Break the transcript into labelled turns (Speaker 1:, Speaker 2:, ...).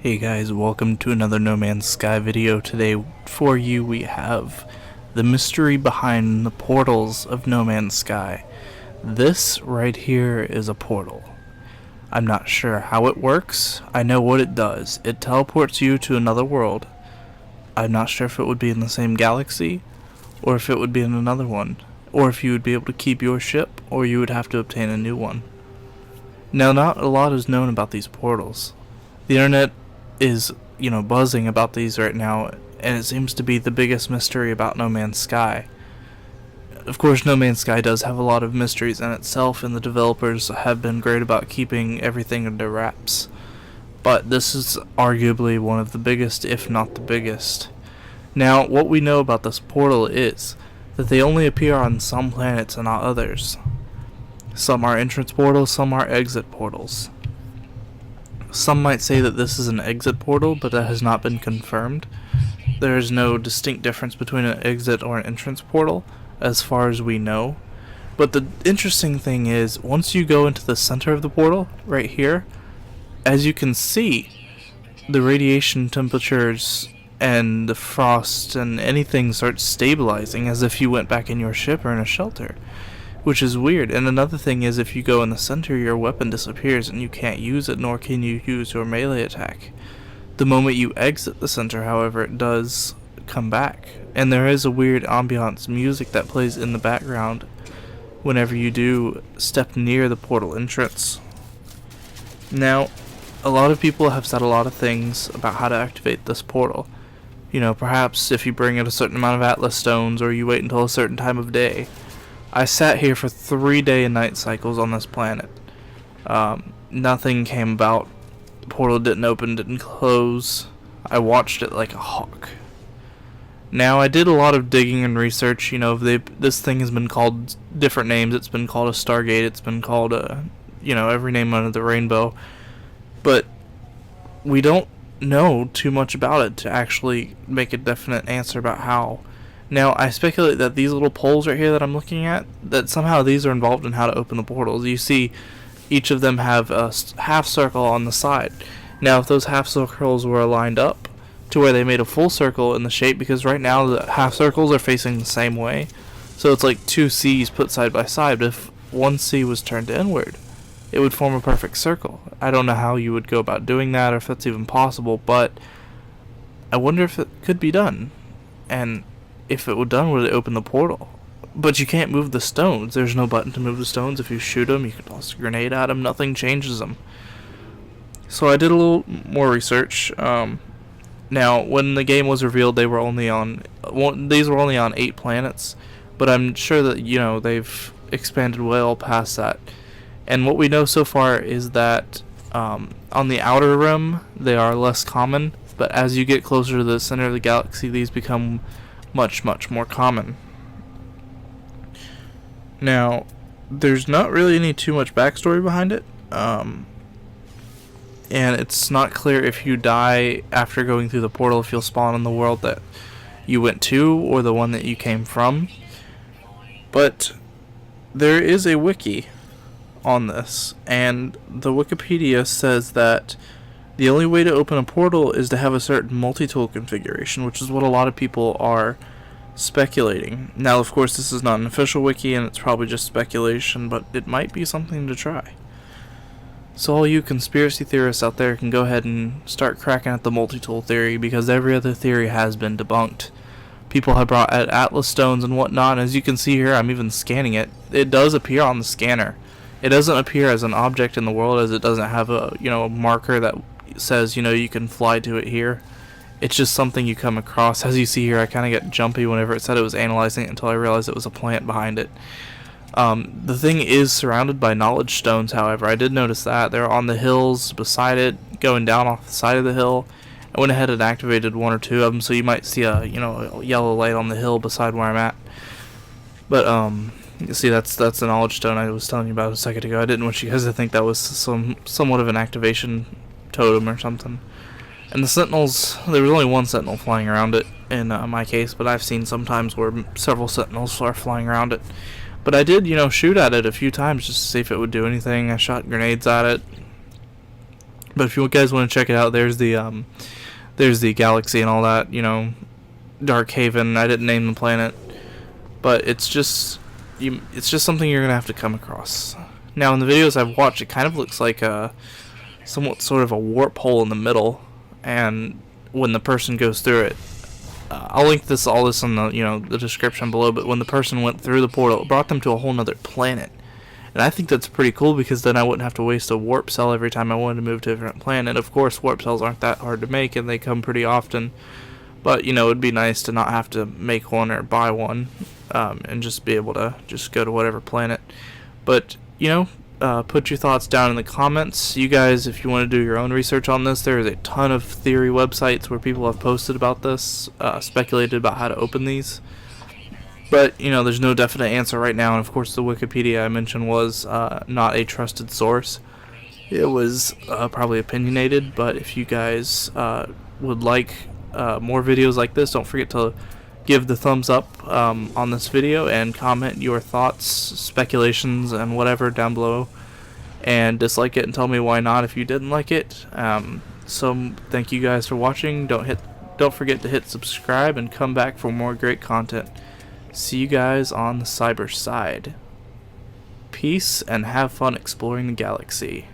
Speaker 1: Hey guys, welcome to another No Man's Sky video. Today for you we have the mystery behind the portals of No Man's Sky. This right here is a portal. I'm not sure how it works. I know what it does. It teleports you to another world. I'm not sure if it would be in the same galaxy, or if it would be in another one, or if you would be able to keep your ship, or you would have to obtain a new one. Now, not a lot is known about these portals. The internet is, buzzing about these right now, and it seems to be the biggest mystery about No Man's Sky. Of course, No Man's Sky does have a lot of mysteries in itself, and the developers have been great about keeping everything under wraps. But this is arguably one of the biggest, if not the biggest. Now, what we know about this portal is that they only appear on some planets and not others. Some are entrance portals, some are exit portals. Some might say that this is an exit portal, but that has not been confirmed. There is no distinct difference between an exit or an entrance portal, as far as we know. But the interesting thing is, once you go into the center of the portal, right here, as you can see, the radiation temperatures and the frost and anything starts stabilizing as if you went back in your ship or in a shelter. Which is weird. And another thing is, if you go in the center, your weapon disappears and you can't use it, nor can you use your melee attack. The moment you exit the center, however, it does come back. And there is a weird ambiance music that plays in the background whenever you do step near the portal entrance. Now, a lot of people have said a lot of things about how to activate this portal. Perhaps if you bring in a certain amount of Atlas stones, or you wait until a certain time of day. I sat here for 3 day and night cycles on this planet. Nothing came about. The portal didn't open, didn't close. I watched it like a hawk. Now, I did a lot of digging and research. This thing has been called different names. It's been called a Stargate. It's been called every name under the rainbow. But we don't know too much about it to actually make a definite answer about how. Now, I speculate that these little poles right here that I'm looking at, that somehow these are involved in how to open the portals. You see, each of them have a half circle on the side. Now, if those half circles were aligned up to where they made a full circle in the shape, because right now the half circles are facing the same way, so it's like two C's put side by side, but if one C was turned inward, it would form a perfect circle. I don't know how you would go about doing that, or if that's even possible, but I wonder if it could be done. And if it were done, would it open the portal? But you can't move the stones. There's no button to move the stones. If you shoot them, you can toss a grenade at them. Nothing changes them. So I did a little more research. Now, when the game was revealed, these were only on 8 planets. But I'm sure that they've expanded well past that. And what we know so far is that on the outer rim, they are less common. But as you get closer to the center of the galaxy, these become much more common. Now, there's not really too much backstory behind it, and it's not clear if you die after going through the portal, if you'll spawn in the world that you went to or the one that you came from. But there is a wiki on this, and the Wikipedia says that the only way to open a portal is to have a certain multi-tool configuration, which is what a lot of people are speculating. Now, of course, this is not an official wiki, and it's probably just speculation, but it might be something to try. So all you conspiracy theorists out there can go ahead and start cracking at the multi-tool theory, because every other theory has been debunked. People have brought out Atlas stones and whatnot, and as you can see here, I'm even scanning it. It does appear on the scanner. It doesn't appear as an object in the world, as it doesn't have a marker that says you can fly to it here. It's just something you come across. As you see here, I kind of got jumpy whenever it said it was analyzing it, until I realized it was a plant behind it. The thing is surrounded by knowledge stones, however. I did notice that they're on the hills beside it, going down off the side of the hill. I went ahead and activated 1 or 2 of them, so you might see a yellow light on the hill beside where I'm at. But you see, that's the knowledge stone I was telling you about a second ago. I didn't want you guys to think that was somewhat of an activation totem or something. And the sentinels, there was only one sentinel flying around it in my case, but I've seen sometimes where several sentinels are flying around it. But I did, shoot at it a few times just to see if it would do anything. I shot grenades at it. But if you guys want to check it out, there's the galaxy and all that. You know, Dark Haven. I didn't name the planet, but it's just something you're gonna have to come across. Now, in the videos I've watched, it kind of looks like a somewhat sort of a warp hole in the middle, and when the person goes through it, I'll link all this in the description below. But when the person went through the portal, it brought them to a whole nother planet, and I think that's pretty cool because then I wouldn't have to waste a warp cell every time I wanted to move to a different planet. Of course, warp cells aren't that hard to make, and they come pretty often. But it'd be nice to not have to make one or buy one, and just be able to just go to whatever planet. But put your thoughts down in the comments. You guys, if you want to do your own research on this, there is a ton of theory websites where people have posted about this, speculated about how to open these. But, there's no definite answer right now. And, of course, the Wikipedia I mentioned was not a trusted source. It was probably opinionated. But if you guys would like more videos like this, don't forget to give the thumbs up on this video and comment your thoughts, speculations, and whatever down below, and dislike it and tell me why not if you didn't like it. So thank you guys for watching. Don't forget to hit subscribe and come back for more great content. See you guys on the cyber side. Peace and have fun exploring the galaxy.